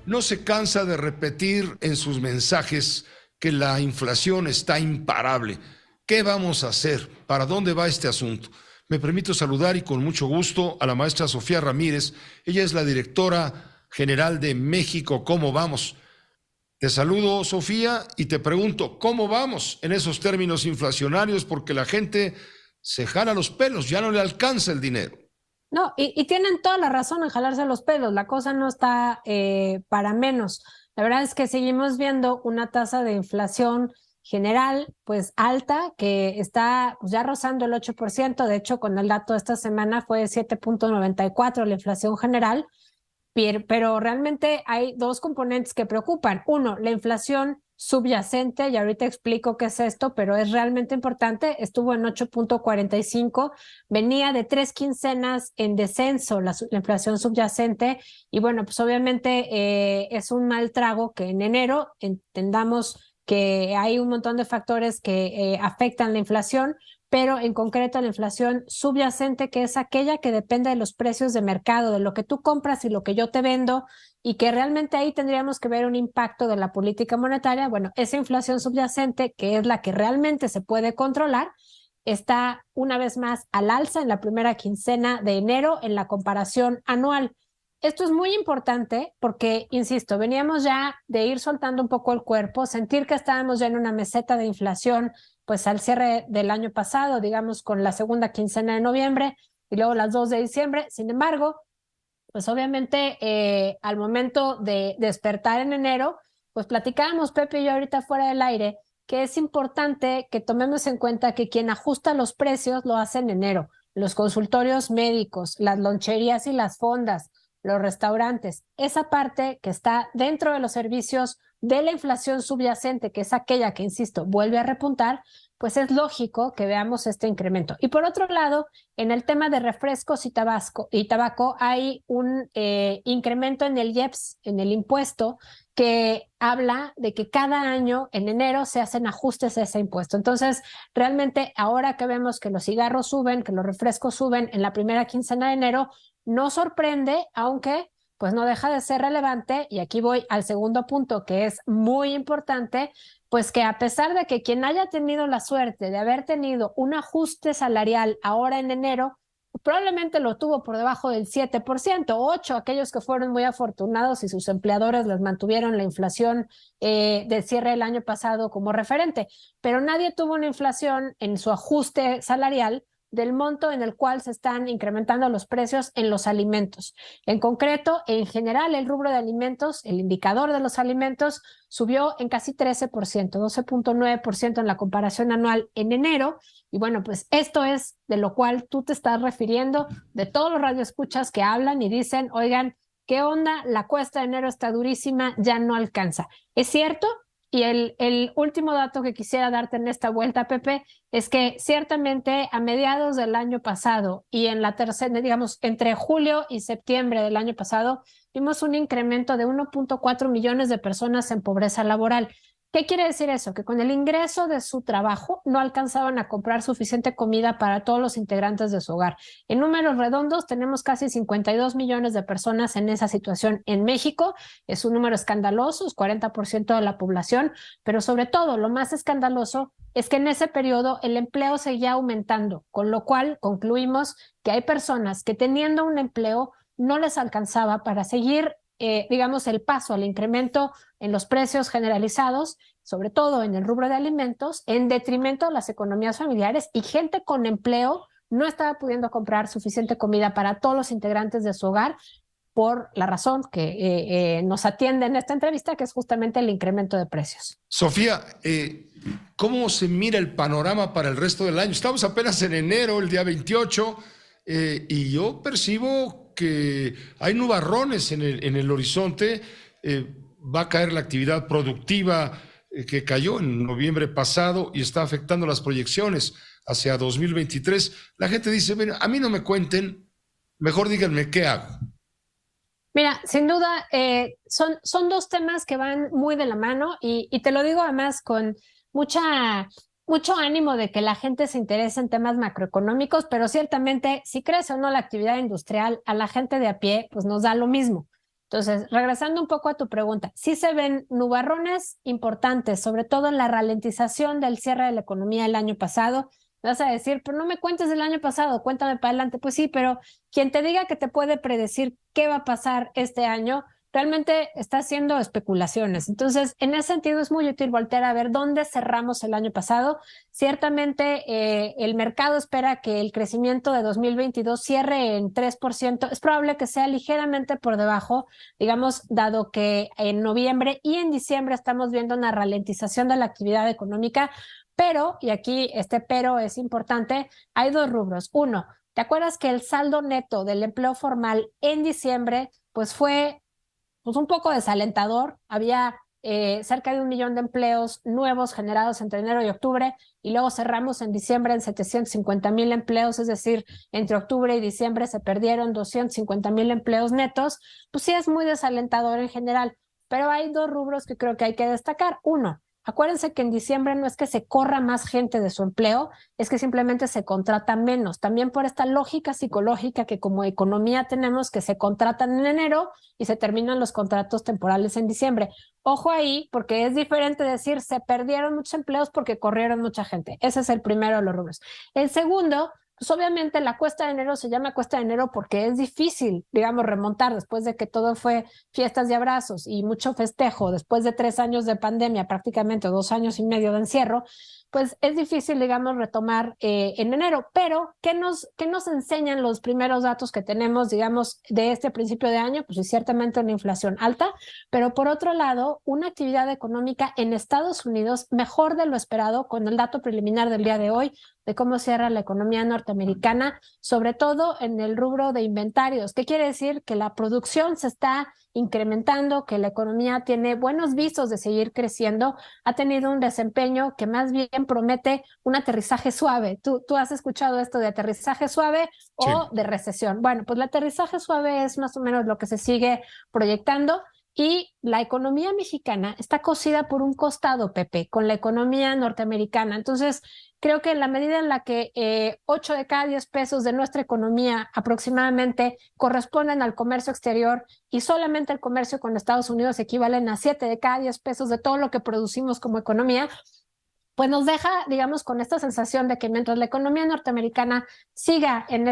no se cansa de repetir en sus mensajes que la inflación está imparable. ¿Qué vamos a hacer? ¿Para dónde va este asunto? Me permito saludar y con mucho gusto a la maestra Sofía Ramírez. Ella es la directora general de México. ¿Cómo vamos? Te saludo, Sofía, y te pregunto, ¿cómo vamos en esos términos inflacionarios? Porque la gente se jala los pelos, ya no le alcanza el dinero. No, y tienen toda la razón en jalarse los pelos, la cosa no está para menos. La verdad es que seguimos viendo una tasa de inflación general pues alta que está pues, ya rozando el 8%. De hecho con el dato de esta semana fue 7.94 la inflación general, pero realmente hay dos componentes que preocupan. Uno, la inflación subyacente, y ahorita explico qué es esto, pero es realmente importante, estuvo en 8.45, venía de 3 quincenas en descenso la inflación subyacente, y bueno, pues obviamente es un mal trago que en enero entendamos que hay un montón de factores que afectan la inflación, pero en concreto la inflación subyacente, que es aquella que depende de los precios de mercado, de lo que tú compras y lo que yo te vendo, y que realmente ahí tendríamos que ver un impacto de la política monetaria. Bueno, esa inflación subyacente, que es la que realmente se puede controlar, está una vez más al alza en la primera quincena de enero en la comparación anual. Esto es muy importante porque, insisto, veníamos ya de ir soltando un poco el cuerpo, sentir que estábamos ya en una meseta de inflación, pues al cierre del año pasado, digamos con la segunda quincena de noviembre y luego las 2 de diciembre. Sin embargo, pues obviamente al momento de despertar en enero, pues platicábamos Pepe y yo ahorita fuera del aire, que es importante que tomemos en cuenta que quien ajusta los precios lo hace en enero. Los consultorios médicos, las loncherías y las fondas, los restaurantes, esa parte que está dentro de los servicios de la inflación subyacente, que es aquella que, insisto, vuelve a repuntar, pues es lógico que veamos este incremento. Y por otro lado, en el tema de refrescos y tabaco hay un incremento en el IEPS, en el impuesto, que habla de que cada año en enero se hacen ajustes a ese impuesto. Entonces, realmente ahora que vemos que los cigarros suben, que los refrescos suben en la primera quincena de enero, no sorprende, aunque pues no deja de ser relevante, y aquí voy al segundo punto que es muy importante, pues que a pesar de que quien haya tenido la suerte de haber tenido un ajuste salarial ahora en enero, probablemente lo tuvo por debajo del 7%, 8%, aquellos que fueron muy afortunados y sus empleadores les mantuvieron la inflación de cierre del año pasado como referente, pero nadie tuvo una inflación en su ajuste salarial del monto en el cual se están incrementando los precios en los alimentos. En concreto, en general, el rubro de alimentos, el indicador de los alimentos, subió en casi 13%, 12.9% en la comparación anual en enero. Y bueno, pues esto es de lo cual tú te estás refiriendo, de todos los radioescuchas que hablan y dicen, oigan, ¿qué onda? La cuesta de enero está durísima, ya no alcanza. ¿Es cierto? Y el último dato que quisiera darte en esta vuelta, Pepe, es que ciertamente a mediados del año pasado y en la tercera, digamos, entre julio y septiembre del año pasado, vimos un incremento de 1.4 millones de personas en pobreza laboral. ¿Qué quiere decir eso? Que con el ingreso de su trabajo no alcanzaban a comprar suficiente comida para todos los integrantes de su hogar. En números redondos tenemos casi 52 millones de personas en esa situación en México. Es un número escandaloso, es 40% de la población, pero sobre todo lo más escandaloso es que en ese periodo el empleo seguía aumentando, con lo cual concluimos que hay personas que teniendo un empleo no les alcanzaba para seguir digamos, el paso al incremento en los precios generalizados, sobre todo en el rubro de alimentos, en detrimento de las economías familiares, y gente con empleo no estaba pudiendo comprar suficiente comida para todos los integrantes de su hogar por la razón que nos atiende en esta entrevista, que es justamente el incremento de precios. Sofía, ¿cómo se mira el panorama para el resto del año? Estamos apenas en enero, el día 28, y yo percibo que hay nubarrones en el horizonte. Va a caer la actividad productiva que cayó en noviembre pasado y está afectando las proyecciones hacia 2023. La gente dice, bueno, a mí no me cuenten, mejor díganme qué hago. Mira, sin duda, son dos temas que van muy de la mano, y te lo digo además con mucho ánimo de que la gente se interese en temas macroeconómicos, pero ciertamente si crece o no la actividad industrial, a la gente de a pie pues nos da lo mismo. Entonces, regresando un poco a tu pregunta, sí se ven nubarrones importantes, sobre todo en la ralentización del cierre de la economía el año pasado. Vas a decir, pero no me cuentes del año pasado, cuéntame para adelante. Pues sí, pero quien te diga que te puede predecir qué va a pasar este año, realmente está haciendo especulaciones. Entonces, en ese sentido es muy útil voltear a ver dónde cerramos el año pasado. Ciertamente, el mercado espera que el crecimiento de 2022 cierre en 3%. Es probable que sea ligeramente por debajo, digamos, dado que en noviembre y en diciembre estamos viendo una ralentización de la actividad económica, pero, y aquí este pero es importante, hay dos rubros. Uno, ¿te acuerdas que el saldo neto del empleo formal en diciembre pues fue pues un poco desalentador? Había cerca de 1 millón de empleos nuevos generados entre enero y octubre, y luego cerramos en diciembre en 750,000 empleos, es decir, entre octubre y diciembre se perdieron 250,000 empleos netos. Pues sí, es muy desalentador en general, pero hay dos rubros que creo que hay que destacar. Uno, acuérdense que en diciembre no es que se corra más gente de su empleo, es que simplemente se contrata menos. También por esta lógica psicológica que como economía tenemos, que se contratan en enero y se terminan los contratos temporales en diciembre. Ojo ahí, porque es diferente decir se perdieron muchos empleos porque corrieron mucha gente. Ese es el primero de los rubros. El segundo, pues obviamente la cuesta de enero se llama cuesta de enero porque es difícil, digamos, remontar después de que todo fue fiestas y abrazos y mucho festejo, después de 3 años de pandemia, prácticamente 2 años y medio de encierro. Pues es difícil, digamos, retomar en enero. Pero, qué nos enseñan los primeros datos que tenemos, digamos, de este principio de año? Pues ciertamente una inflación alta, pero por otro lado, una actividad económica en Estados Unidos mejor de lo esperado, con el dato preliminar del día de hoy de cómo cierra la economía norteamericana, sobre todo en el rubro de inventarios. ¿Qué quiere decir? Que la producción se está incrementando, que la economía tiene buenos visos de seguir creciendo, ha tenido un desempeño que más bien promete un aterrizaje suave. ¿Tú has escuchado esto de aterrizaje suave Sí. o de recesión? Bueno, pues el aterrizaje suave es más o menos lo que se sigue proyectando. Y la economía mexicana está cosida por un costado, Pepe, con la economía norteamericana. Entonces, creo que en la medida en la que 8 de cada 10 pesos de nuestra economía aproximadamente corresponden al comercio exterior, y solamente el comercio con Estados Unidos equivalen a 7 de cada 10 pesos de todo lo que producimos como economía, pues nos deja, digamos, con esta sensación de que mientras la economía norteamericana siga en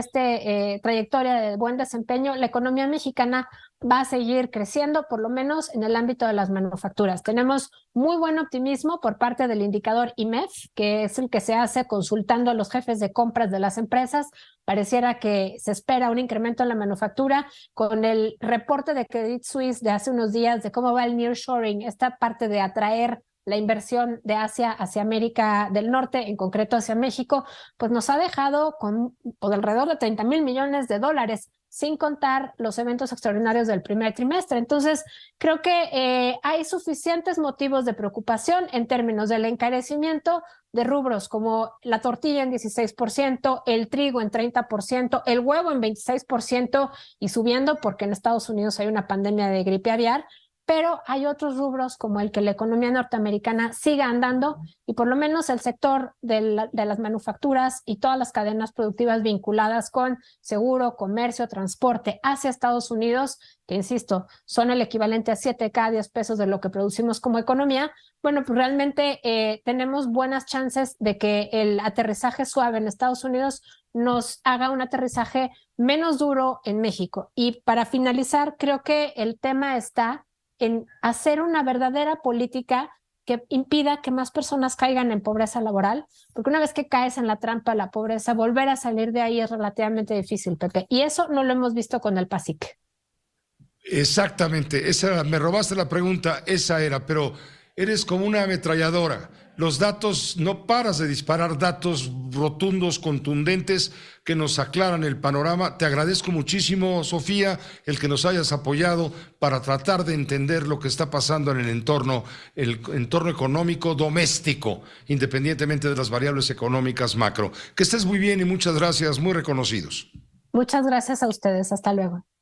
trayectoria de buen desempeño, la economía mexicana va a seguir creciendo, por lo menos en el ámbito de las manufacturas. Tenemos muy buen optimismo por parte del indicador IMEF, que es el que se hace consultando a los jefes de compras de las empresas. Pareciera que se espera un incremento en la manufactura. Con el reporte de Credit Suisse de hace unos días de cómo va el nearshoring, esta parte de atraer la inversión de Asia hacia América del Norte, en concreto hacia México, pues nos ha dejado con alrededor de 30,000 millones de dólares, sin contar los eventos extraordinarios del primer trimestre. Entonces, creo que hay suficientes motivos de preocupación en términos del encarecimiento de rubros como la tortilla en 16%, el trigo en 30%, el huevo en 26% y subiendo porque en Estados Unidos hay una pandemia de gripe aviar. Pero hay otros rubros como el que la economía norteamericana siga andando, y por lo menos el sector de las manufacturas y todas las cadenas productivas vinculadas con seguro, comercio, transporte hacia Estados Unidos, que insisto, son el equivalente a 7 de cada 10 pesos de lo que producimos como economía. Bueno, pues realmente tenemos buenas chances de que el aterrizaje suave en Estados Unidos nos haga un aterrizaje menos duro en México. Y para finalizar, creo que el tema está en hacer una verdadera política que impida que más personas caigan en pobreza laboral, porque una vez que caes en la trampa de la pobreza, volver a salir de ahí es relativamente difícil, Pepe, y eso no lo hemos visto con el PASIC. Exactamente, me robaste la pregunta, esa era, pero eres como una ametralladora. Los datos, no paras de disparar datos rotundos, contundentes, que nos aclaran el panorama. Te agradezco muchísimo, Sofía, el que nos hayas apoyado para tratar de entender lo que está pasando en el entorno económico doméstico, independientemente de las variables económicas macro. Que estés muy bien y muchas gracias, muy reconocidos. Muchas gracias a ustedes. Hasta luego.